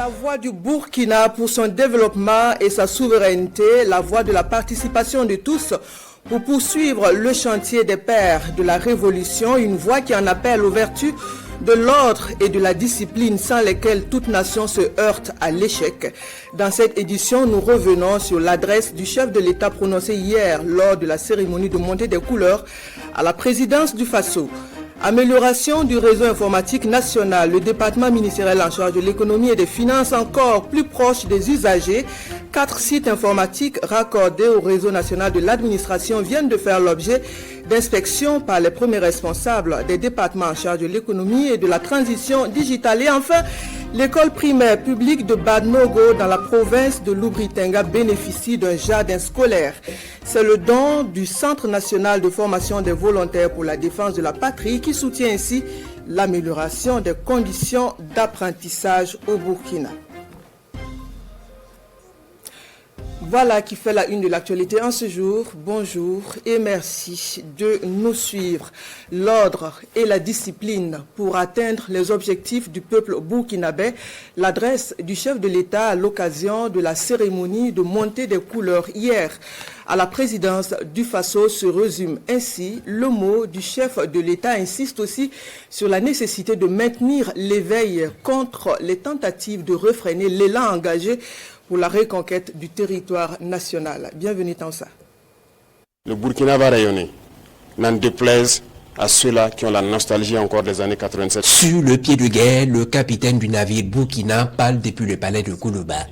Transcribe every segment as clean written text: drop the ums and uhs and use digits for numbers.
La voix du Burkina pour son développement et sa souveraineté, la voix de la participation de tous pour poursuivre le chantier des pères de la révolution, une voix qui en appelle aux vertus de l'ordre et de la discipline sans lesquelles toute nation se heurte à l'échec. Dans cette édition, nous revenons sur l'adresse du chef de l'État prononcée hier lors de la cérémonie de montée des couleurs à la présidence du Faso. Amélioration du réseau informatique national, le département ministériel en charge de l'économie et des finances encore plus proche des usagers. 4 sites informatiques raccordés au réseau national de l'administration viennent de faire l'objet d'inspection par les premiers responsables des départements en charge de l'économie et de la transition digitale. Et enfin, l'école primaire publique de Badnogo dans la province de Loubritenga bénéficie d'un jardin scolaire. C'est le don du Centre national de formation des volontaires pour la défense de la patrie qui soutient ainsi l'amélioration des conditions d'apprentissage au Burkina. Voilà qui fait la une de l'actualité en ce jour. Bonjour et merci de nous suivre. L'ordre et la discipline pour atteindre les objectifs du peuple burkinabé. L'adresse du chef de l'État à l'occasion de la cérémonie de montée des couleurs hier à la présidence du Faso se résume ainsi. Le mot du chef de l'État insiste aussi sur la nécessité de maintenir l'éveil contre les tentatives de refréner l'élan engagé pour la reconquête du territoire national. Bienvenue Tansa. Le Burkina va rayonner, n'en déplaise à ceux-là qui ont la nostalgie encore des années 87. Sur le pied de guerre, le capitaine du navire Burkina parle depuis le palais de Koulouba.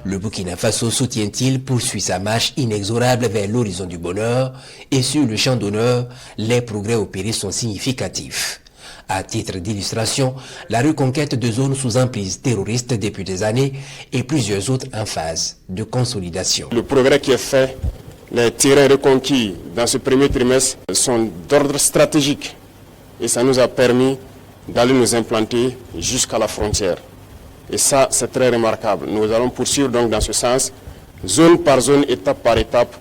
Le Burkina Faso soutient-il poursuit sa marche inexorable vers l'horizon du bonheur et sur le champ d'honneur, les progrès opérés sont significatifs. À titre d'illustration, la reconquête de zones sous emprise terroriste depuis des années et plusieurs autres en phase de consolidation. Le progrès qui est fait, les terrains reconquis dans ce premier trimestre sont d'ordre stratégique et ça nous a permis d'aller nous implanter jusqu'à la frontière. Et ça, c'est très remarquable. Nous allons poursuivre donc dans ce sens, zone par zone, étape par étape,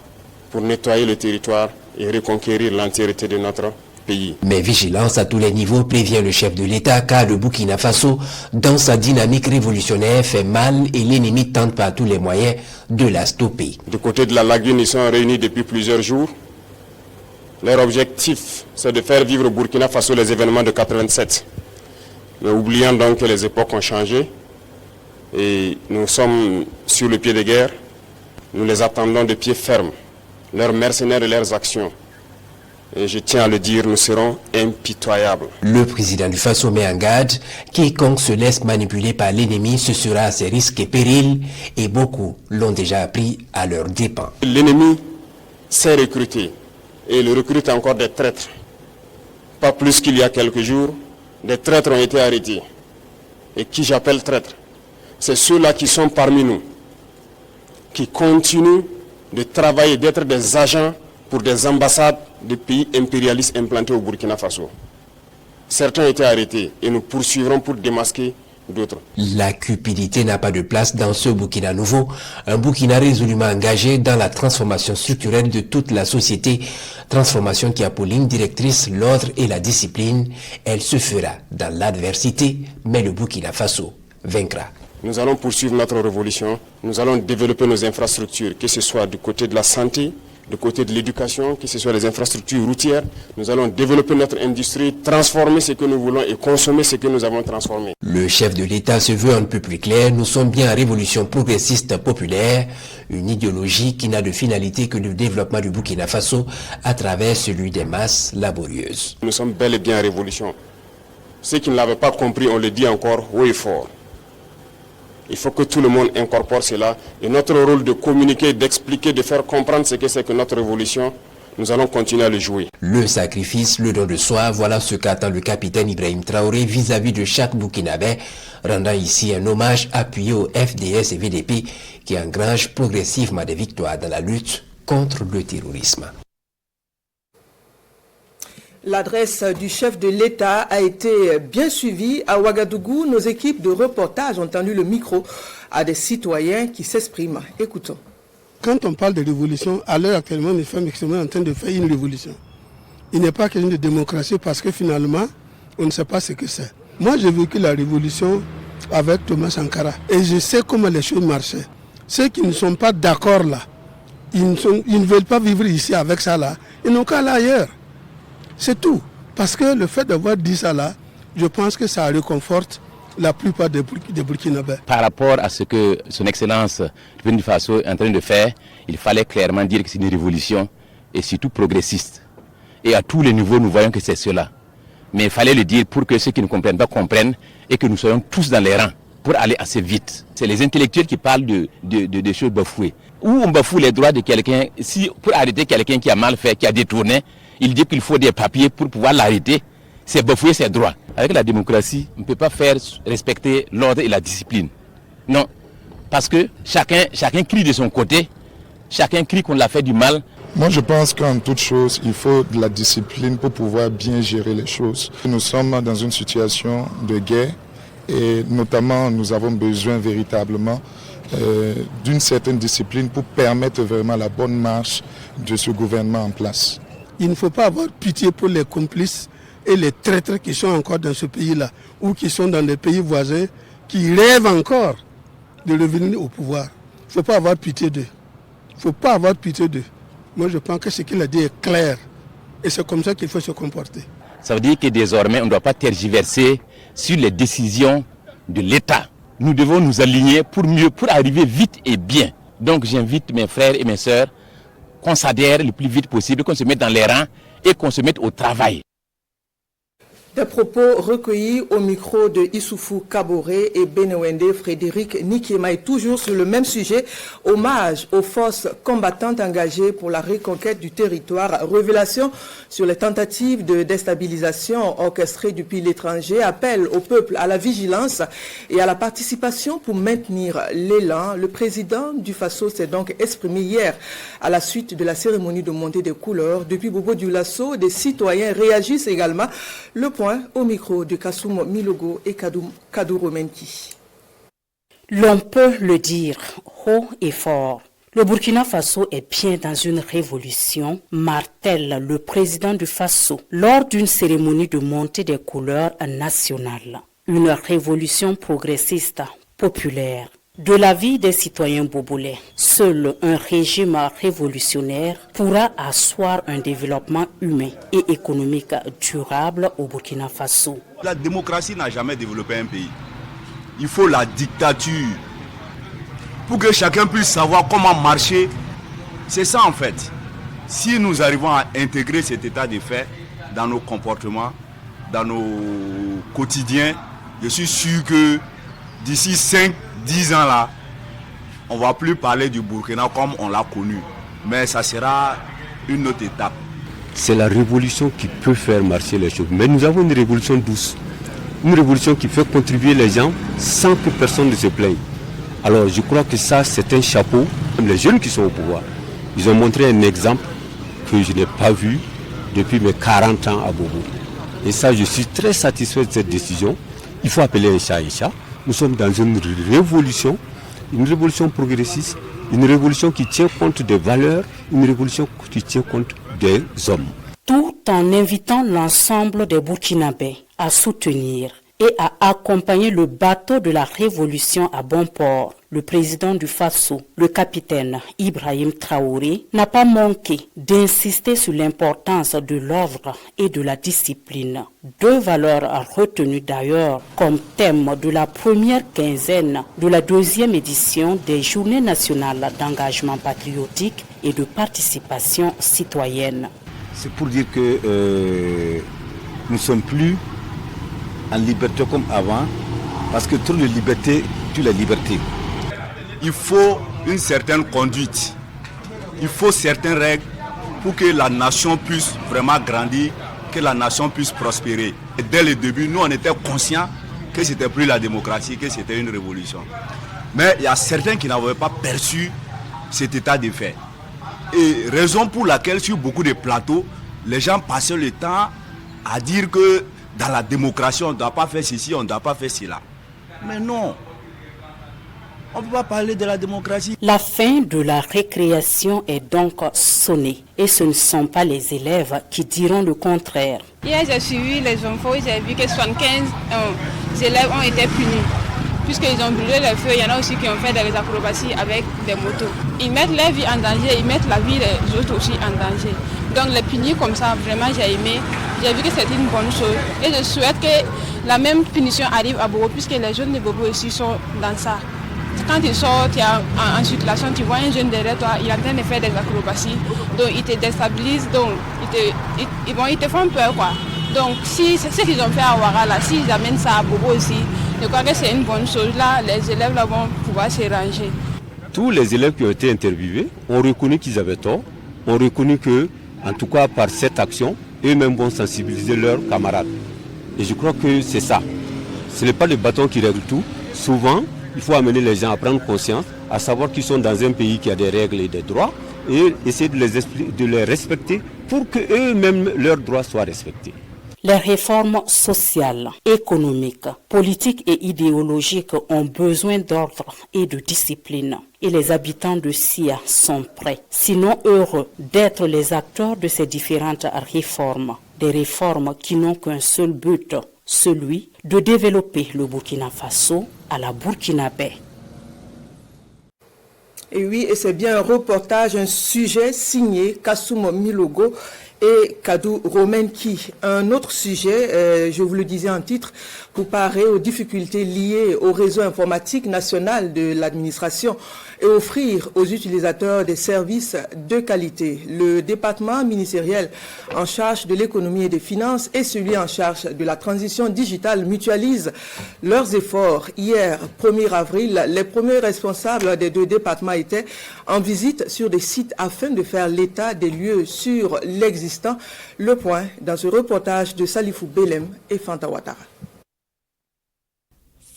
pour nettoyer le territoire et reconquérir l'entièreté de notre pays. Mais vigilance à tous les niveaux, prévient le chef de l'État, car le Burkina Faso, dans sa dynamique révolutionnaire, fait mal et l'ennemi tente par tous les moyens de la stopper. Du côté de la lagune, ils sont réunis depuis plusieurs jours. Leur objectif, c'est de faire vivre au Burkina Faso les événements de 87. Mais oubliant donc que les époques ont changé et nous sommes sur le pied de guerre, nous les attendons de pied ferme, leurs mercenaires et leurs actions. Et je tiens à le dire, nous serons impitoyables. Le président du Faso met en garde, quiconque se laisse manipuler par l'ennemi, ce sera à ses risques et périls, et beaucoup l'ont déjà appris à leurs dépens. L'ennemi s'est recruté, et il recrute encore des traîtres. Pas plus qu'il y a quelques jours, des traîtres ont été arrêtés. Et qui j'appelle traîtres? C'est ceux-là qui sont parmi nous, qui continuent de travailler, d'être des agents pour des ambassades de pays impérialistes implantés au Burkina Faso. Certains ont été arrêtés et nous poursuivrons pour démasquer d'autres. La cupidité n'a pas de place dans ce Burkina nouveau, un Burkina résolument engagé dans la transformation structurelle de toute la société, transformation qui a pour ligne directrice l'ordre et la discipline. Elle se fera dans l'adversité, mais le Burkina Faso vaincra. Nous allons poursuivre notre révolution, nous allons développer nos infrastructures, que ce soit du côté de la santé, du côté de l'éducation, que ce soit les infrastructures routières. Nous allons développer notre industrie, transformer ce que nous voulons et consommer ce que nous avons transformé. Le chef de l'État se veut un peu plus clair. Nous sommes bien en révolution progressiste populaire, une idéologie qui n'a de finalité que le développement du Burkina Faso à travers celui des masses laborieuses. Nous sommes bel et bien en révolution. Ceux qui ne l'avaient pas compris, on le dit encore haut et fort. Il faut que tout le monde incorpore cela. Et notre rôle de communiquer, d'expliquer, de faire comprendre ce que c'est que notre révolution, nous allons continuer à le jouer. Le sacrifice, le don de soi, voilà ce qu'attend le capitaine Ibrahim Traoré vis-à-vis de chaque Burkinabé, rendant ici un hommage appuyé au FDS et VDP qui engrangent progressivement des victoires dans la lutte contre le terrorisme. L'adresse du chef de l'État a été bien suivie. À Ouagadougou, nos équipes de reportage ont tendu le micro à des citoyens qui s'expriment. Écoutons. Quand on parle de révolution, à l'heure actuellement, les femmes sont en train de faire une révolution. Il n'est pas question de démocratie parce que finalement, on ne sait pas ce que c'est. Moi, j'ai vécu la révolution avec Thomas Sankara. Et je sais comment les choses marchaient. Ceux qui ne sont pas d'accord là, ils ne veulent pas vivre ici avec ça là, ils n'ont qu'à aller ailleurs. C'est tout. Parce que le fait d'avoir dit ça là, je pense que ça réconforte la plupart des Burkinabés. Par rapport à ce que son Excellence du Burkina Faso est en train de faire, il fallait clairement dire que c'est une révolution et surtout progressiste. Et à tous les niveaux, nous voyons que c'est cela. Mais il fallait le dire pour que ceux qui ne comprennent pas comprennent et que nous soyons tous dans les rangs pour aller assez vite. C'est les intellectuels qui parlent de choses bafouées. Où on bafoue les droits de quelqu'un, si pour arrêter quelqu'un qui a mal fait, qui a détourné, il dit qu'il faut des papiers pour pouvoir l'arrêter. C'est bafouer ses droits. Avec la démocratie, on ne peut pas faire respecter l'ordre et la discipline. Non, parce que chacun crie de son côté, chacun crie qu'on l'a fait du mal. Moi, je pense qu'en toute chose, il faut de la discipline pour pouvoir bien gérer les choses. Nous sommes dans une situation de guerre et notamment, nous avons besoin véritablement d'une certaine discipline pour permettre vraiment la bonne marche de ce gouvernement en place. Il ne faut pas avoir pitié pour les complices et les traîtres qui sont encore dans ce pays-là ou qui sont dans les pays voisins, qui rêvent encore de revenir au pouvoir. Il ne faut pas avoir pitié d'eux. Il ne faut pas avoir pitié d'eux. Moi, je pense que ce qu'il a dit est clair. Et c'est comme ça qu'il faut se comporter. Ça veut dire que désormais, on ne doit pas tergiverser sur les décisions de l'État. Nous devons nous aligner pour arriver vite et bien. Donc j'invite mes frères et mes sœurs qu'on s'adhère le plus vite possible, qu'on se mette dans les rangs et qu'on se mette au travail. Des propos recueillis au micro de Issoufou Kaboré et Benewende Frédéric Nikema, et toujours sur le même sujet, hommage aux forces combattantes engagées pour la reconquête du territoire, révélation sur les tentatives de déstabilisation orchestrées depuis l'étranger, appel au peuple à la vigilance et à la participation pour maintenir l'élan. Le président du Faso s'est donc exprimé hier à la suite de la cérémonie de montée des couleurs. Depuis Bobo-Dioulasso, des citoyens réagissent également. Le point au micro de Kassoum Milogo et Kadouro Menki. L'on peut le dire haut et fort. Le Burkina Faso est bien dans une révolution, martèle le président du Faso lors d'une cérémonie de montée des couleurs nationales. Une révolution progressiste, populaire. De l'avis des citoyens bobolais, seul un régime révolutionnaire pourra asseoir un développement humain et économique durable au Burkina Faso. La démocratie n'a jamais développé un pays. Il faut la dictature pour que chacun puisse savoir comment marcher. C'est ça en fait. Si nous arrivons à intégrer cet état de fait dans nos comportements, dans nos quotidiens, je suis sûr que d'ici 5-10 ans là, on ne va plus parler du Burkina comme on l'a connu. Mais ça sera une autre étape. C'est la révolution qui peut faire marcher les choses. Mais nous avons une révolution douce. Une révolution qui fait contribuer les gens sans que personne ne se plaigne. Alors je crois que ça, c'est un chapeau. Les jeunes qui sont au pouvoir, ils ont montré un exemple que je n'ai pas vu depuis mes 40 ans à Bobo. Et ça, je suis très satisfait de cette décision. Il faut appeler un chat. Nous sommes dans une révolution progressiste, une révolution qui tient compte des valeurs, une révolution qui tient compte des hommes. Tout en invitant l'ensemble des Burkinabés à soutenir et à accompagner le bateau de la révolution à bon port, le président du Faso, le capitaine Ibrahim Traoré, n'a pas manqué d'insister sur l'importance de l'ordre et de la discipline. Deux valeurs retenues d'ailleurs comme thème de la première quinzaine de la 2e édition des Journées nationales d'engagement patriotique et de participation citoyenne. C'est pour dire que nous ne sommes plus en liberté comme avant, parce que trop de liberté tue la liberté. Il faut une certaine conduite, il faut certaines règles pour que la nation puisse vraiment grandir, que la nation puisse prospérer. Et dès le début, nous on était conscients que ce n'était plus la démocratie, que c'était une révolution. Mais il y a certains qui n'avaient pas perçu cet état de fait. Et raison pour laquelle sur beaucoup de plateaux, les gens passaient le temps à dire que dans la démocratie, on ne doit pas faire ceci, on ne doit pas faire cela. Mais non, on ne peut pas parler de la démocratie. La fin de la récréation est donc sonnée. Et ce ne sont pas les élèves qui diront le contraire. Hier, j'ai suivi les infos, j'ai vu que 75 élèves ont été punis. puisqu'ils ont brûlé les feux, il y en a aussi qui ont fait des acrobaties avec des motos. Ils mettent leur vie en danger, ils mettent la vie des autres aussi en danger. Donc les punir comme ça, vraiment j'ai aimé, j'ai vu que c'était une bonne chose. Et je souhaite que la même punition arrive à Bobo, puisque les jeunes de Bobo aussi sont dans ça. Quand tu sors, tu es en circulation, tu vois un jeune derrière toi, il est en train de faire des acrobaties, donc il te déstabilise, donc ils te font peur quoi. Donc si c'est ce qu'ils ont fait à Ouara là, s'ils amènent ça à Bobo aussi, je crois que c'est une bonne chose. Là, les élèves là vont pouvoir se ranger. Tous les élèves qui ont été interviewés ont reconnu qu'ils avaient tort, ont reconnu que, en tout cas par cette action, eux-mêmes vont sensibiliser leurs camarades. Et je crois que c'est ça. Ce n'est pas le bâton qui règle tout. Souvent, il faut amener les gens à prendre conscience, à savoir qu'ils sont dans un pays qui a des règles et des droits, et essayer de les respecter pour qu'eux-mêmes leurs droits soient respectés. Les réformes sociales, économiques, politiques et idéologiques ont besoin d'ordre et de discipline. Et les habitants de Sia sont prêts, sinon heureux, d'être les acteurs de ces différentes réformes. Des réformes qui n'ont qu'un seul but, celui de développer le Burkina Faso à la burkinabé. Et oui, et c'est bien un reportage, un sujet signé Kassoum Milogo et Kadou Romenki. Un autre sujet, je vous le disais en titre, pour parer aux difficultés liées au réseau informatique national de l'administration et offrir aux utilisateurs des services de qualité. Le département ministériel en charge de l'économie et des finances et celui en charge de la transition digitale mutualisent leurs efforts. Hier, 1er avril, les premiers responsables des deux départements étaient en visite sur des sites afin de faire l'état des lieux sur l'existant. Le point dans ce reportage de Salifou Belem et Fanta Ouattara.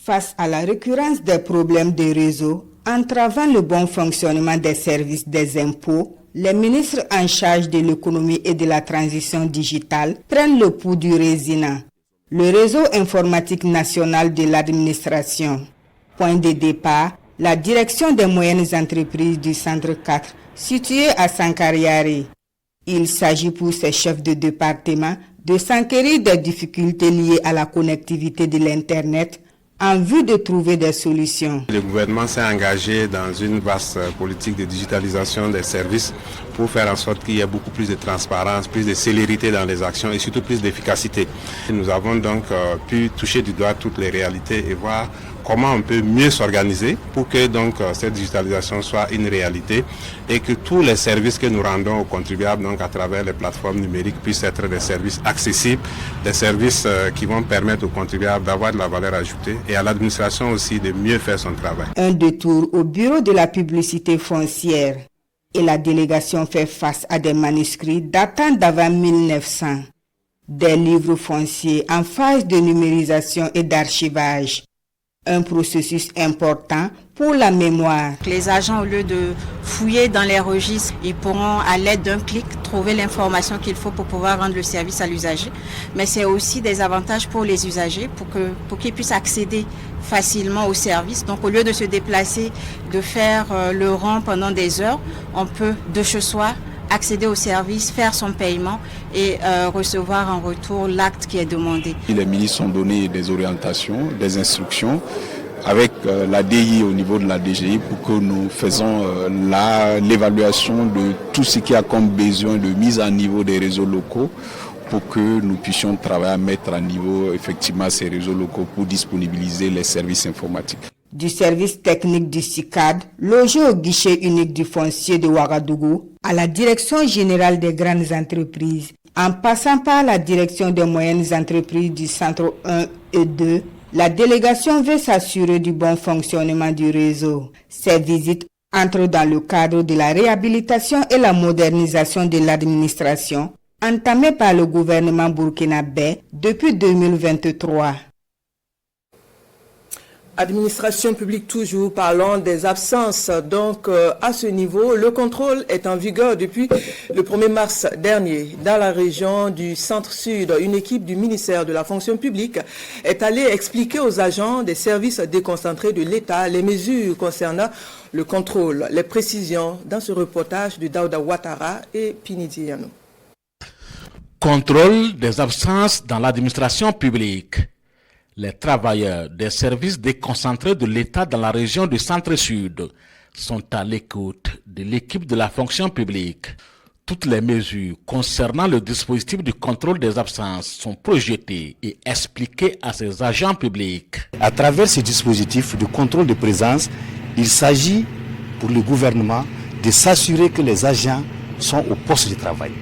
Face à la récurrence des problèmes de réseau entravant le bon fonctionnement des services des impôts, les ministres en charge de l'économie et de la transition digitale prennent le pouls du résinant. Le réseau informatique national de l'administration. Point de départ, la direction des moyennes entreprises du centre 4, situé à Sankariari. Il s'agit pour ces chefs de département de s'enquérir des difficultés liées à la connectivité de l'Internet en vue de trouver des solutions. Le gouvernement s'est engagé dans une vaste politique de digitalisation des services pour faire en sorte qu'il y ait beaucoup plus de transparence, plus de célérité dans les actions et surtout plus d'efficacité. Nous avons donc pu toucher du doigt toutes les réalités et voir comment on peut mieux s'organiser pour que donc cette digitalisation soit une réalité et que tous les services que nous rendons aux contribuables donc à travers les plateformes numériques puissent être des services accessibles, des services qui vont permettre aux contribuables d'avoir de la valeur ajoutée et à l'administration aussi de mieux faire son travail. Un détour au bureau de la publicité foncière et la délégation fait face à des manuscrits datant d'avant 1900, des livres fonciers en phase de numérisation et d'archivage. Un processus important pour la mémoire. Les agents, au lieu de fouiller dans les registres, ils pourront à l'aide d'un clic trouver l'information qu'il faut pour pouvoir rendre le service à l'usager. Mais c'est aussi des avantages pour les usagers pour qu'ils puissent accéder facilement au service. Donc au lieu de se déplacer, de faire le rang pendant des heures, on peut de chez soi accéder au service, faire son paiement et recevoir en retour l'acte qui est demandé. Les ministres ont donné des orientations, des instructions avec la DI au niveau de la DGI pour que nous faisons l'évaluation de tout ce qui a comme besoin de mise à niveau des réseaux locaux pour que nous puissions travailler à mettre à niveau effectivement ces réseaux locaux pour disponibiliser les services informatiques. Du service technique du CICAD, logé au guichet unique du foncier de Ouagadougou, à la direction générale des grandes entreprises, en passant par la direction des moyennes entreprises du centre 1 et 2, la délégation veut s'assurer du bon fonctionnement du réseau. Ces visites entrent dans le cadre de la réhabilitation et la modernisation de l'administration, entamée par le gouvernement burkinabé depuis 2023. Administration publique toujours, parlons des absences. Donc, à ce niveau, le contrôle est en vigueur depuis le 1er mars dernier. Dans la région du Centre-Sud, une équipe du ministère de la Fonction publique est allée expliquer aux agents des services déconcentrés de l'État les mesures concernant le contrôle. Les précisions dans ce reportage de Daouda Ouattara et Pinidi Yano. Contrôle des absences dans l'administration publique. Les travailleurs des services déconcentrés de l'État dans la région du Centre-Sud sont à l'écoute de l'équipe de la fonction publique. Toutes les mesures concernant le dispositif du contrôle des absences sont projetées et expliquées à ces agents publics. À travers ce dispositif de contrôle de présence, il s'agit pour le gouvernement de s'assurer que les agents sont au poste de travail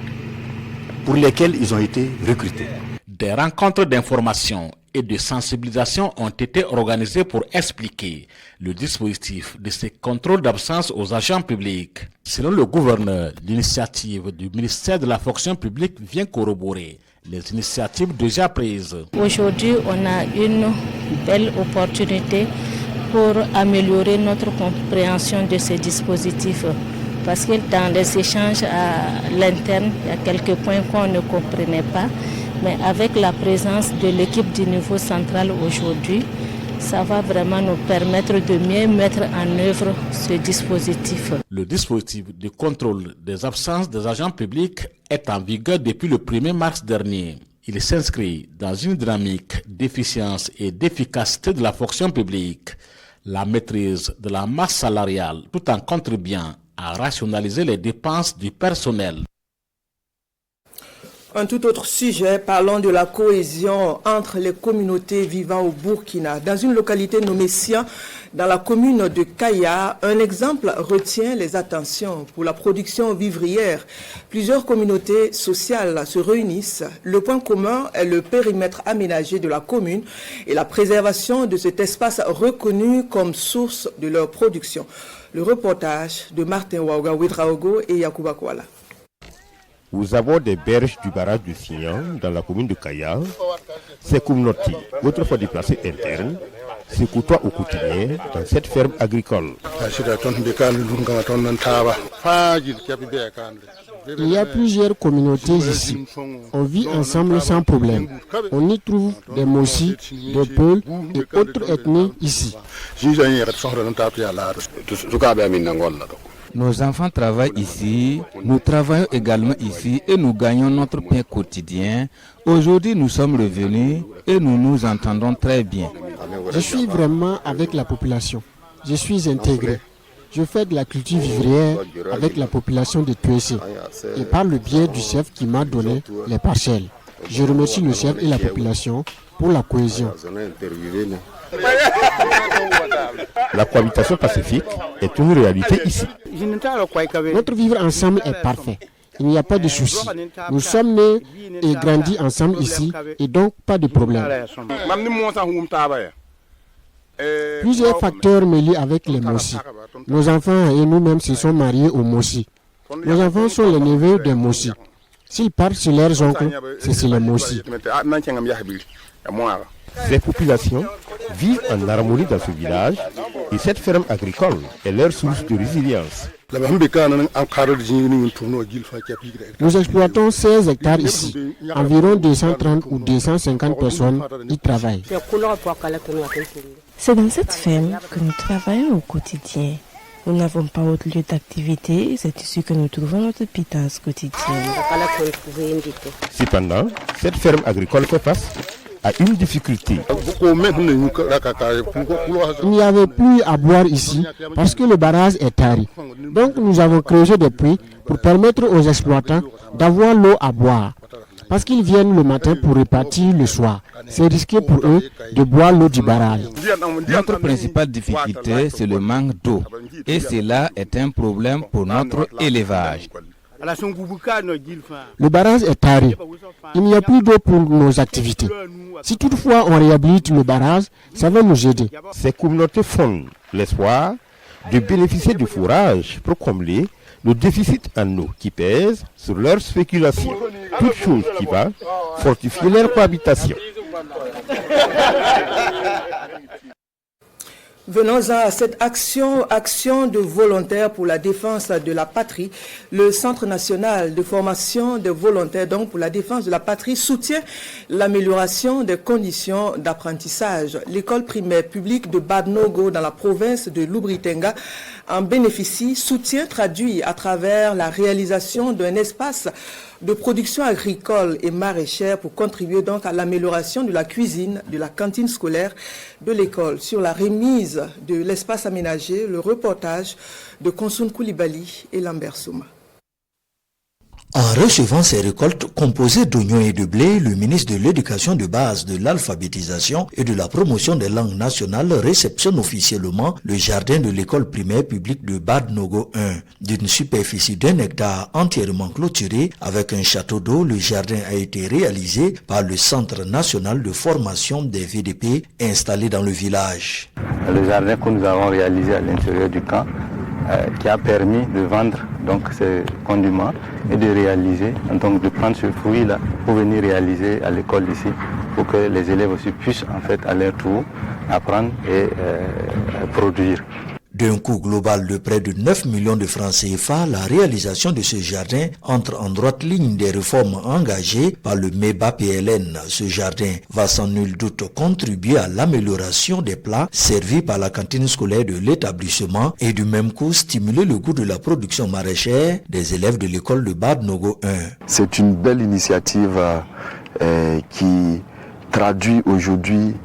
pour lesquels ils ont été recrutés. Des rencontres d'information et de sensibilisation ont été organisées pour expliquer le dispositif de ces contrôles d'absence aux agents publics. Selon le gouverneur, l'initiative du ministère de la fonction publique vient corroborer les initiatives déjà prises. Aujourd'hui, on a une belle opportunité pour améliorer notre compréhension de ces dispositifs. Parce que dans les échanges à l'interne, il y a quelques points qu'on ne comprenait pas. Mais avec la présence de l'équipe du niveau central aujourd'hui, ça va vraiment nous permettre de mieux mettre en œuvre ce dispositif. Le dispositif de contrôle des absences des agents publics est en vigueur depuis le 1er mars dernier. Il s'inscrit dans une dynamique d'efficience et d'efficacité de la fonction publique, la maîtrise de la masse salariale, tout en contribuant à rationaliser les dépenses du personnel. Un tout autre sujet, parlons de la cohésion entre les communautés vivant au Burkina. Dans une localité nommée Sian, dans la commune de Kaya, un exemple retient les attentions pour la production vivrière. Plusieurs communautés sociales se réunissent. Le point commun est le périmètre aménagé de la commune et la préservation de cet espace reconnu comme source de leur production. Le reportage de Martin Ouaouga-Ouedraogo et Yacouba Kouala. Aux abords des berges du barrage de Signan, dans la commune de Kaya, ces communautés, autrefois déplacées internes, se côtoient au quotidien dans cette ferme agricole. Il y a plusieurs communautés ici. On vit ensemble sans problème. On y trouve des Mossi, des Peuls et autres ethnies ici. Nos enfants travaillent ici, nous travaillons également ici et nous gagnons notre pain quotidien. Aujourd'hui, nous sommes revenus et nous nous entendons très bien. Je suis vraiment avec la population. Je suis intégré. Je fais de la culture vivrière avec la population de Tuessé et par le biais du chef qui m'a donné les parcelles. Je remercie le chef et la population pour la cohésion. La cohabitation pacifique est une réalité ici. Notre vivre ensemble est parfait. Il n'y a pas de souci. Nous sommes nés et grandis ensemble ici et donc pas de problème. Plusieurs facteurs me lient avec les Mossi. Nos enfants et nous-mêmes se sont mariés aux Mossi. Nos enfants sont les neveux des Mossi. S'ils partent chez leurs oncles, c'est les Mossi. Ces populations vivent en harmonie dans ce village et cette ferme agricole est leur source de résilience. Nous exploitons 16 hectares ici. Environ 230 ou 250 personnes y travaillent. C'est dans cette ferme que nous travaillons au quotidien. Nous n'avons pas autre lieu d'activité, c'est ici que nous trouvons notre pitance quotidienne. Cependant, cette ferme agricole fait face à une difficulté. Il n'y avait plus à boire ici parce que le barrage est tari. Donc nous avons creusé des puits pour permettre aux exploitants d'avoir l'eau à boire. Parce qu'ils viennent le matin pour repartir le soir. C'est risqué pour eux de boire l'eau du barrage. Notre principale difficulté, c'est le manque d'eau. Et cela est un problème pour notre élevage. Le barrage est taré. Il n'y a plus d'eau pour nos activités. Si toutefois on réhabilite le barrage, ça va nous aider. Ces communautés fondent l'espoir de bénéficier du fourrage pour combler le déficit en eau qui pèse sur leur spéculation. Toute chose qui va fortifier leur cohabitation. Venons-en à cette action de volontaires pour la défense de la patrie. Le Centre national de formation des volontaires donc pour la défense de la patrie soutient l'amélioration des conditions d'apprentissage. L'école primaire publique de Badnogo dans la province de Loubritenga en bénéficient, soutien traduit à travers la réalisation d'un espace de production agricole et maraîchère pour contribuer donc à l'amélioration de la cuisine, de la cantine scolaire de l'école. Sur la remise de l'espace aménagé, le reportage de Konsoun Koulibaly et Lambert Souma. En recevant ces récoltes composées d'oignons et de blé, le ministre de l'Éducation de base, de l'alphabétisation et de la promotion des langues nationales réceptionne officiellement le jardin de l'école primaire publique de Bad Nogo 1. D'une superficie d'1 hectare entièrement clôturé avec un château d'eau, le jardin a été réalisé par le Centre national de formation des VDP installé dans le village. Le jardin que nous avons réalisé à l'intérieur du camp qui a permis de vendre donc ces condiments et de réaliser, donc de prendre ce fruit-là pour venir réaliser à l'école ici, pour que les élèves aussi puissent en fait à leur tour apprendre et produire. D'un coût global de près de 9 millions de francs CFA, la réalisation de ce jardin entre en droite ligne des réformes engagées par le MEBA PLN. Ce jardin va sans nul doute contribuer à l'amélioration des plats servis par la cantine scolaire de l'établissement et du même coup stimuler le goût de la production maraîchère des élèves de l'école de Bad Nogo 1. C'est une belle initiative qui traduit aujourd'hui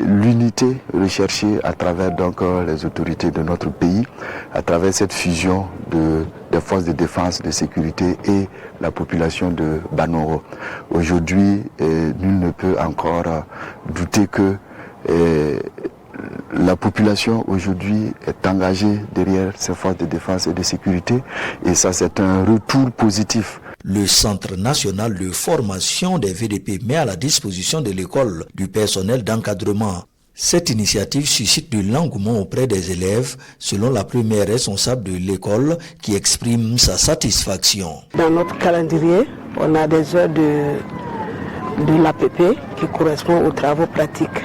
l'unité recherchée à travers donc les autorités de notre pays, à travers cette fusion des forces de défense, de sécurité et la population de Banoro. Aujourd'hui, nul ne peut encore douter que la population aujourd'hui est engagée derrière ces forces de défense et de sécurité, et ça c'est un retour positif. Le Centre national de formation des VDP met à la disposition de l'école du personnel d'encadrement. Cette initiative suscite de l'engouement auprès des élèves, selon la première responsable de l'école qui exprime sa satisfaction. Dans notre calendrier, on a des heures de l'APP qui correspondent aux travaux pratiques.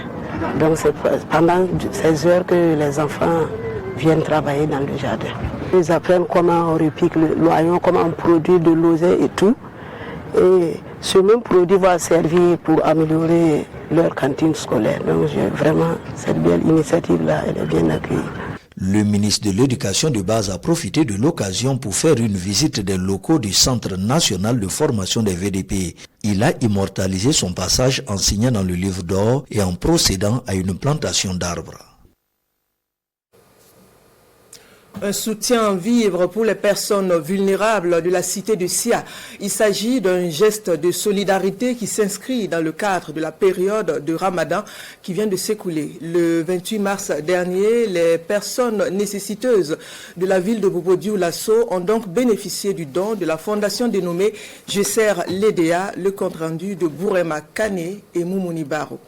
Donc c'est pendant ces heures que les enfants viennent travailler dans le jardin. Ils apprennent comment on repique l'oignon, comment on produit de l'oseille et tout. Et ce même produit va servir pour améliorer leur cantine scolaire. Donc vraiment, cette belle initiative-là, elle est bien accueillie. Le ministre de l'Éducation de base a profité de l'occasion pour faire une visite des locaux du Centre national de formation des VDP. Il a immortalisé son passage en signant dans le livre d'or et en procédant à une plantation d'arbres. Un soutien en vivres pour les personnes vulnérables de la cité de Sia. Il s'agit d'un geste de solidarité qui s'inscrit dans le cadre de la période de Ramadan qui vient de s'écouler. Le 28 mars dernier, les personnes nécessiteuses de la ville de Bobo-Dioulasso ont donc bénéficié du don de la fondation dénommée Je sers l'EDA, le compte-rendu de Bourema Kane et Moumouni Baro.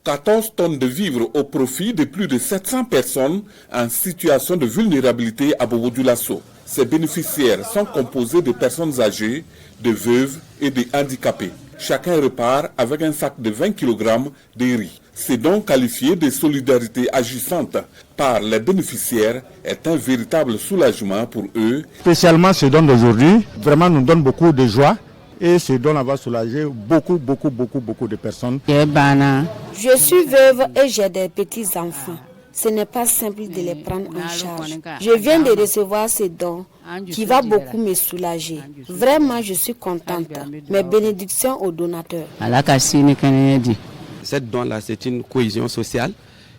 14 tonnes de vivres au profit de plus de 700 personnes en situation de vulnérabilité à Bobo-Dioulasso. Ces bénéficiaires sont composés de personnes âgées, de veuves et de handicapés. Chacun repart avec un sac de 20 kg de riz. C'est donc qualifié de solidarité agissante par les bénéficiaires est un véritable soulagement pour eux. Spécialement ce don d'aujourd'hui, vraiment nous donne beaucoup de joie. Et ce don va soulager beaucoup de personnes. Je suis veuve et j'ai des petits-enfants. Ce n'est pas simple de les prendre en charge. Je viens de recevoir ce don qui va beaucoup me soulager. Vraiment, je suis contente. Mes bénédictions aux donateurs. Cette don-là, c'est une cohésion sociale.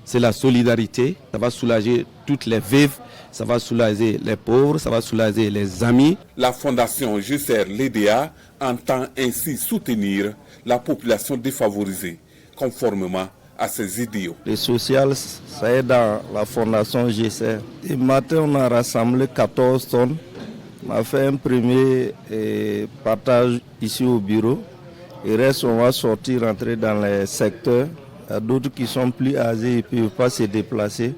C'est la solidarité. Ça va soulager toutes les veuves. Ça va soulager les pauvres, ça va soulager les amis. La fondation Je sers l'EDA entend ainsi soutenir la population défavorisée, conformément à ses idéaux. Le social, ça est dans la fondation Je sers. Ce matin, on a rassemblé 14 tonnes. On a fait un premier partage ici au bureau. Et reste, on va sortir, rentrer dans les secteurs. Il y a d'autres qui sont plus âgés et ne peuvent pas se déplacer.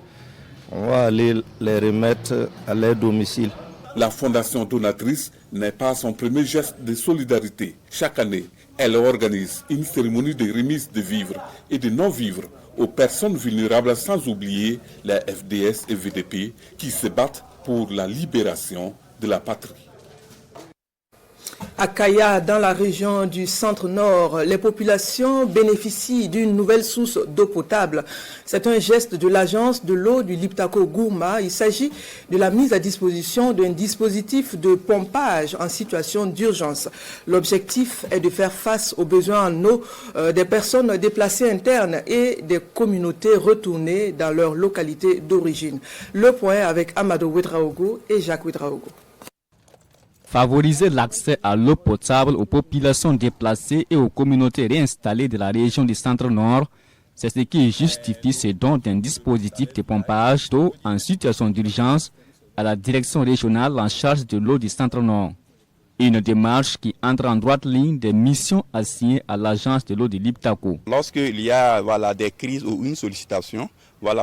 On va aller les remettre à leur domicile. La fondation donatrice n'est pas son premier geste de solidarité. Chaque année, elle organise une cérémonie de remise de vivres et de non-vivres aux personnes vulnérables, sans oublier les FDS et VDP qui se battent pour la libération de la patrie. À Kaya, dans la région du centre-nord, les populations bénéficient d'une nouvelle source d'eau potable. C'est un geste de l'agence de l'eau du Liptako Gourma. Il s'agit de la mise à disposition d'un dispositif de pompage en situation d'urgence. L'objectif est de faire face aux besoins en eau des personnes déplacées internes et des communautés retournées dans leur localité d'origine. Le point avec Amadou Ouedraogo et Jacques Ouedraogo. Favoriser l'accès à l'eau potable aux populations déplacées et aux communautés réinstallées de la région du centre-nord, c'est ce qui justifie ce don d'un dispositif de pompage d'eau en situation d'urgence à la direction régionale en charge de l'eau du centre-nord. Une démarche qui entre en droite ligne des missions assignées à l'agence de l'eau de Liptako. Lorsqu'il y a des crises ou une sollicitation,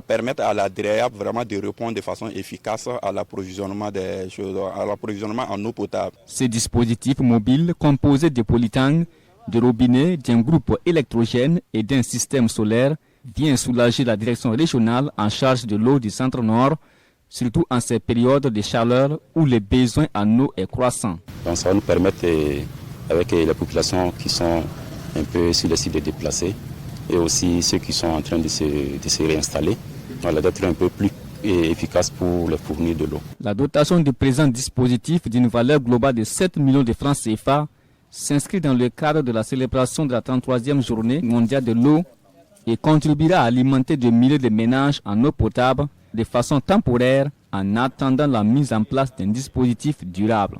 permettre à la DREAP vraiment de répondre de façon efficace à l'approvisionnement des choses, à l'approvisionnement en eau potable. Ce dispositif mobile composé de polytanks, de robinets, d'un groupe électrogène et d'un système solaire vient soulager la direction régionale en charge de l'eau du centre-nord, surtout en ces périodes de chaleur où les besoins en eau est croissant. Donc ça va nous permettre, avec les populations qui sont un peu sur les sites déplacés, et aussi ceux qui sont en train de se réinstaller, d'être un peu plus efficace pour les fournir de l'eau. La dotation du présent dispositif d'une valeur globale de 7 millions de francs CFA s'inscrit dans le cadre de la célébration de la 33e journée mondiale de l'eau et contribuera à alimenter des milliers de ménages en eau potable de façon temporaire en attendant la mise en place d'un dispositif durable.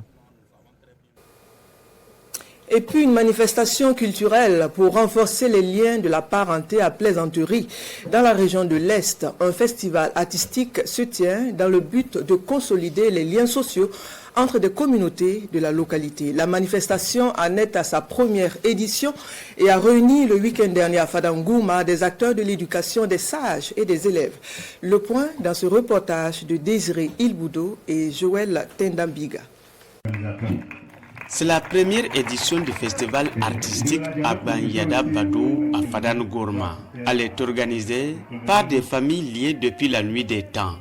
Et puis une manifestation culturelle pour renforcer les liens de la parenté à Plaisanterie. Dans la région de l'Est, un festival artistique se tient dans le but de consolider les liens sociaux entre des communautés de la localité. La manifestation en est à sa première édition et a réuni le week-end dernier à Fadangouma des acteurs de l'éducation, des sages et des élèves. Le point dans ce reportage de Désiré Ilboudo et Joël Tendambiga. C'est la première édition du festival artistique à Banyada Badou à Fadangourma. Elle est organisée par des familles liées depuis la nuit des temps,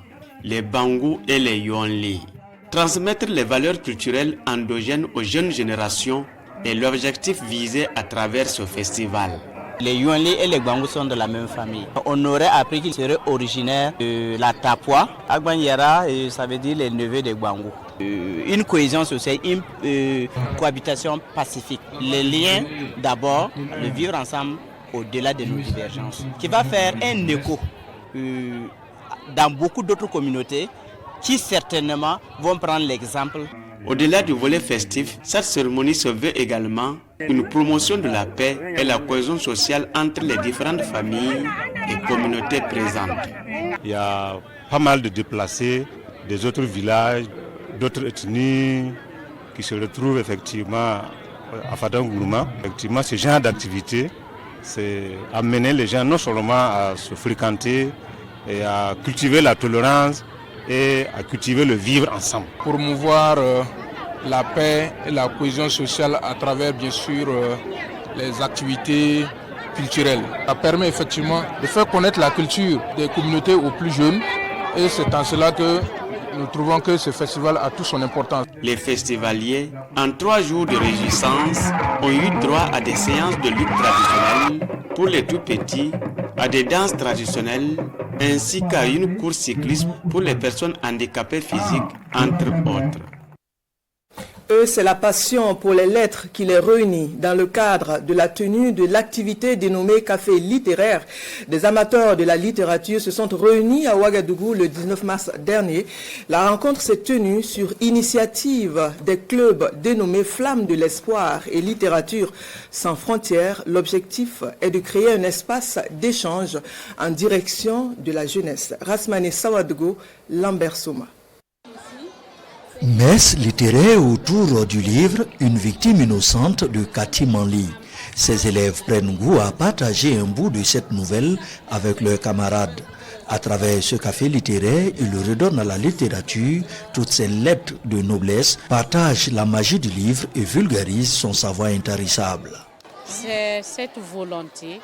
les Bangou et les Yonli. Transmettre les valeurs culturelles endogènes aux jeunes générations est l'objectif visé à travers ce festival. Les Yonli et les Gbangou sont de la même famille. On aurait appris qu'ils seraient originaires de la Tapua. Agbanyara, ça veut dire les neveux des Gbangou. Une cohésion sociale, une cohabitation pacifique. Les liens d'abord, le vivre ensemble au-delà de nos divergences, qui va faire un écho dans beaucoup d'autres communautés qui certainement vont prendre l'exemple. Au-delà du volet festif, cette cérémonie se veut également une promotion de la paix et la cohésion sociale entre les différentes familles et communautés présentes. Il y a pas mal de déplacés des autres villages, d'autres ethnies qui se retrouvent effectivement à Fadangourma. Effectivement, ce genre d'activité, c'est amener les gens non seulement à se fréquenter et à cultiver la tolérance et à cultiver le vivre ensemble. Promouvoir la paix et la cohésion sociale à travers bien sûr les activités culturelles. Ça permet effectivement de faire connaître la culture des communautés aux plus jeunes et c'est en cela que nous trouvons que ce festival a toute son importance. Les festivaliers, en 3 jours de réjouissance, ont eu droit à des séances de lutte traditionnelle pour les tout petits, à des danses traditionnelles, ainsi qu'à une course cycliste pour les personnes handicapées physiques, entre autres. Eux, c'est la passion pour les lettres qui les réunit dans le cadre de la tenue de l'activité dénommée Café littéraire. Des amateurs de la littérature se sont réunis à Ouagadougou le 19 mars dernier. La rencontre s'est tenue sur initiative des clubs dénommés Flammes de l'Espoir et Littérature sans frontières. L'objectif est de créer un espace d'échange en direction de la jeunesse. Rasmane Sawadgo, Lambert Soma. Messe littéraire autour du livre Une victime innocente de Cathy Manly. Ces élèves prennent goût à partager un bout de cette nouvelle avec leurs camarades. À travers ce café littéraire, ils redonnent à la littérature toutes ses lettres de noblesse, partagent la magie du livre et vulgarisent son savoir intarissable. C'est cette volonté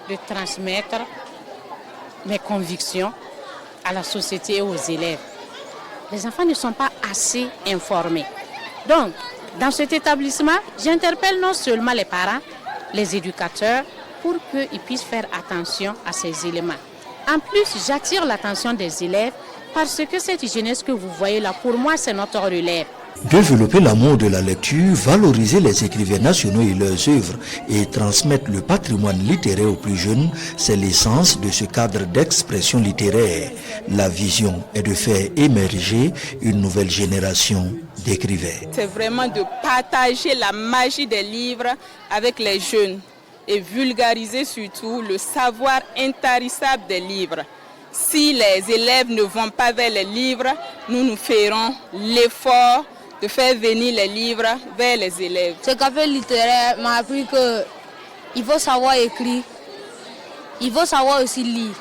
de transmettre mes convictions à la société et aux élèves. Les enfants ne sont pas assez informés. Donc, Dans cet établissement, j'interpelle non seulement les parents, les éducateurs, pour qu'ils puissent faire attention à ces éléments. En plus, j'attire l'attention des élèves parce que cette jeunesse que vous voyez là, pour moi, c'est notre relève. Développer l'amour de la lecture, valoriser les écrivains nationaux et leurs œuvres et transmettre le patrimoine littéraire aux plus jeunes, c'est l'essence de ce cadre d'expression littéraire. La vision est de faire émerger une nouvelle génération d'écrivains. C'est vraiment de partager la magie des livres avec les jeunes et vulgariser surtout le savoir intarissable des livres. Si les élèves ne vont pas vers les livres, nous ferons l'effort de faire venir les livres vers les élèves. Ce café littéraire m'a appris qu'il faut savoir écrire, il faut savoir aussi lire.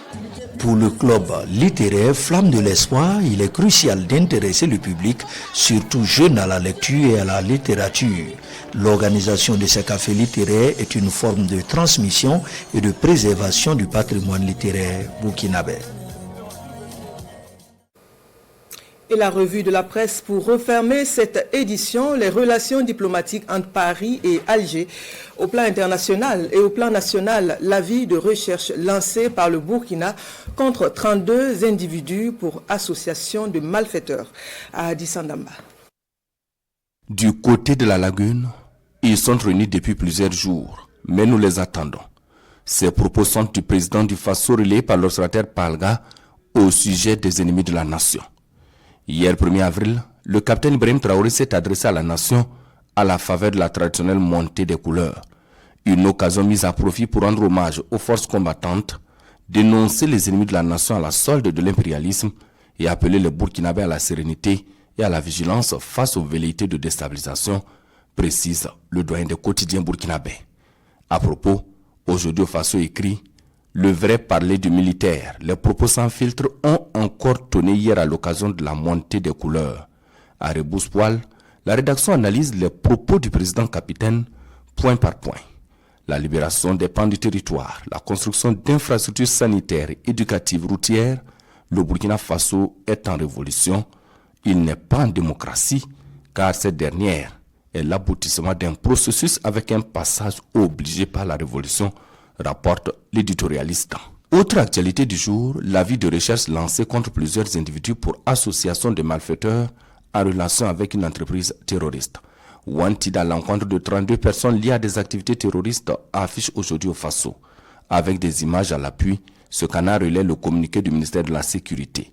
Pour le club littéraire Flamme de l'Espoir, il est crucial d'intéresser le public, surtout jeune, à la lecture et à la littérature. L'organisation de ces cafés littéraires est une forme de transmission et de préservation du patrimoine littéraire burkinabé. Et la revue de la presse pour refermer cette édition, les relations diplomatiques entre Paris et Alger. Au plan international et au plan national, l'avis de recherche lancé par le Burkina contre 32 individus pour association de malfaiteurs à Addis Abeba. Du côté de la lagune, ils sont réunis depuis plusieurs jours, mais nous les attendons. Ces propos sont du président du Faso relayés par l'observateur Palga au sujet des ennemis de la nation. Hier 1er avril, le capitaine Ibrahim Traoré s'est adressé à la nation à la faveur de la traditionnelle montée des couleurs. Une occasion mise à profit pour rendre hommage aux forces combattantes, dénoncer les ennemis de la nation à la solde de l'impérialisme et appeler les Burkinabés à la sérénité et à la vigilance face aux velléités de déstabilisation, précise le doyen des quotidiens burkinabés. À propos, aujourd'hui au Faso écrit « Le vrai parler du militaire, les propos sans filtre ont encore tonné hier à l'occasion de la montée des couleurs. » À Rebousse-Poil, la rédaction analyse les propos du président capitaine point par point. La libération des pans du territoire, la construction d'infrastructures sanitaires et éducatives routières, le Burkina Faso est en révolution. Il n'est pas en démocratie, car cette dernière est l'aboutissement d'un processus avec un passage obligé par la révolution, rapporte l'éditorialiste. Autre actualité du jour, l'avis de recherche lancé contre plusieurs individus pour association de malfaiteurs en relation avec une entreprise terroriste. Wanted à l'encontre de 32 personnes liées à des activités terroristes affiche aujourd'hui au Faso. Avec des images à l'appui, ce canard relaie le communiqué du ministère de la Sécurité.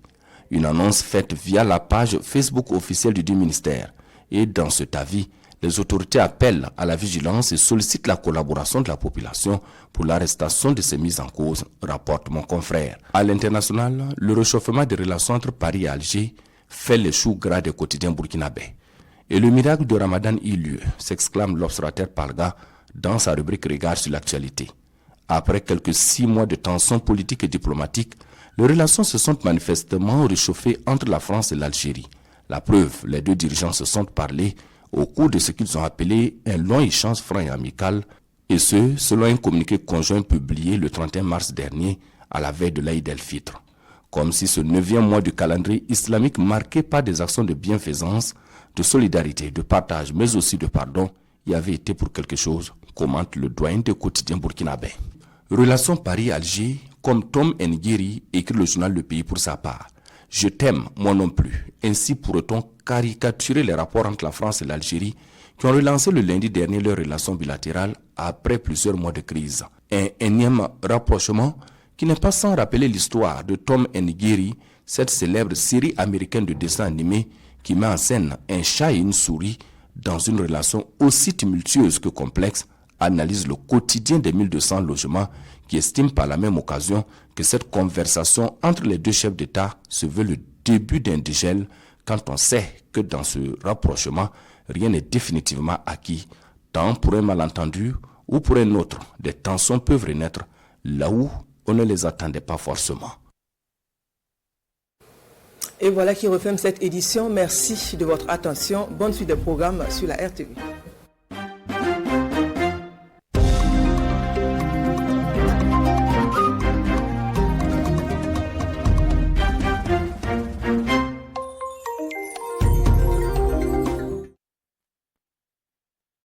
Une annonce faite via la page Facebook officielle du ministère. Et dans cet avis, les autorités appellent à la vigilance et sollicitent la collaboration de la population pour l'arrestation de ces mises en cause, rapporte mon confrère. À l'international, le réchauffement des relations entre Paris et Alger fait les choux gras des quotidiens burkinabés. Et le miracle de Ramadan eut lieu, s'exclame l'observateur Palga dans sa rubrique Regard sur l'actualité. Après quelques 6 mois de tensions politiques et diplomatiques, les relations se sont manifestement réchauffées entre la France et l'Algérie. La preuve, les deux dirigeants se sont parlé au cours de ce qu'ils ont appelé un long échange franc et amical, et ce, selon un communiqué conjoint publié le 31 mars dernier à la veille de l'Aïd el-Fitr. Comme si ce 9e mois du calendrier islamique marqué par des actions de bienfaisance, de solidarité, de partage, mais aussi de pardon, y avait été pour quelque chose, commente le doyen des quotidiens burkinabés. Relation Paris-Alger, comme Tom Ngueri écrit le journal Le Pays pour sa part. Je t'aime, moi non plus. Ainsi pourrait-on caricaturer les rapports entre la France et l'Algérie qui ont relancé le lundi dernier leurs relations bilatérales après plusieurs mois de crise. Un énième rapprochement qui n'est pas sans rappeler l'histoire de Tom Ngueri, cette célèbre série américaine de dessins animés qui met en scène un chat et une souris dans une relation aussi tumultueuse que complexe, analyse le quotidien des 1200 logements qui estime par la même occasion que cette conversation entre les deux chefs d'État se veut le début d'un dégel quand on sait que dans ce rapprochement, rien n'est définitivement acquis, tant pour un malentendu ou pour un autre, des tensions peuvent renaître là où on ne les attendait pas forcément. Et voilà qui referme cette édition. Merci de votre attention. Bonne suite des programmes sur la RTV.